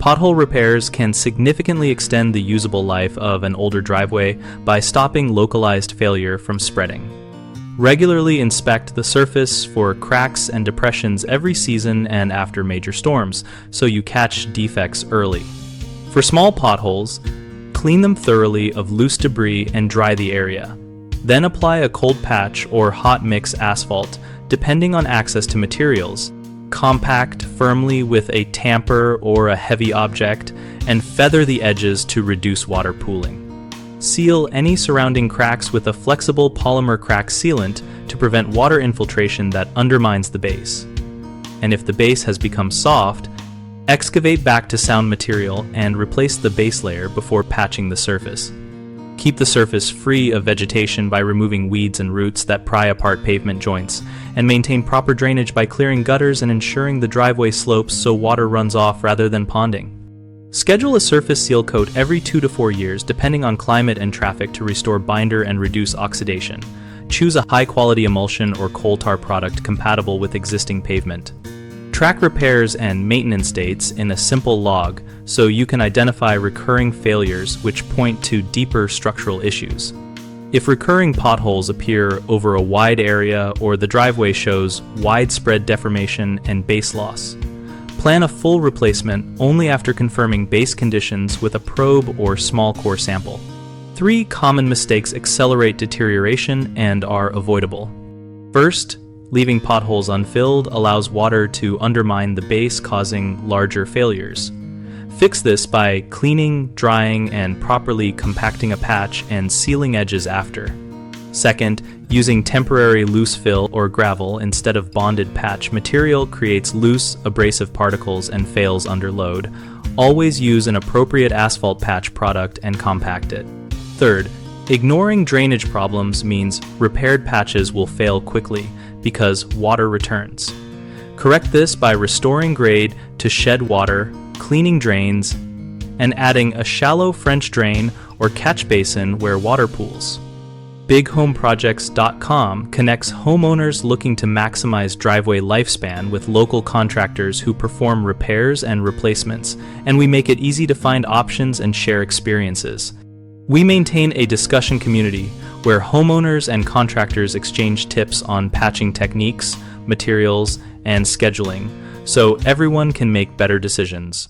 Pothole repairs can significantly extend the usable life of an older driveway by stopping localized failure from spreading. Regularly inspect the surface for cracks and depressions every season and after major storms, so you catch defects early. For small potholes, clean them thoroughly of loose debris and dry the area. Then apply a cold patch or hot mix asphalt, depending on access to materials. Compact firmly with a tamper or a heavy object, and feather the edges to reduce water pooling. Seal any surrounding cracks with a flexible polymer crack sealant to prevent water infiltration that undermines the base. And if the base has become soft, excavate back to sound material and replace the base layer before patching the surface. Keep the surface free of vegetation by removing weeds and roots that pry apart pavement joints, and maintain proper drainage by clearing gutters and ensuring the driveway slopes so water runs off rather than ponding. Schedule a surface seal coat every 2 to 4 years depending on climate and traffic to restore binder and reduce oxidation. Choose a high-quality emulsion or coal tar product compatible with existing pavement. Track repairs and maintenance dates in a simple log so you can identify recurring failures which point to deeper structural issues. If recurring potholes appear over a wide area or the driveway shows widespread deformation and base loss, plan a full replacement only after confirming base conditions with a probe or small core sample. 3 common mistakes accelerate deterioration and are avoidable. First, leaving potholes unfilled allows water to undermine the base, causing larger failures. Fix this by cleaning, drying, and properly compacting a patch and sealing edges after. Second, using temporary loose fill or gravel instead of bonded patch material creates loose, abrasive particles and fails under load. Always use an appropriate asphalt patch product and compact it. Third, ignoring drainage problems means repaired patches will fail quickly because water returns. Correct this by restoring grade to shed water, cleaning drains, and adding a shallow French drain or catch basin where water pools. BigHomeProjects.com connects homeowners looking to maximize driveway lifespan with local contractors who perform repairs and replacements, and we make it easy to find options and share experiences. We maintain a discussion community where homeowners and contractors exchange tips on patching techniques, materials, and scheduling, so everyone can make better decisions.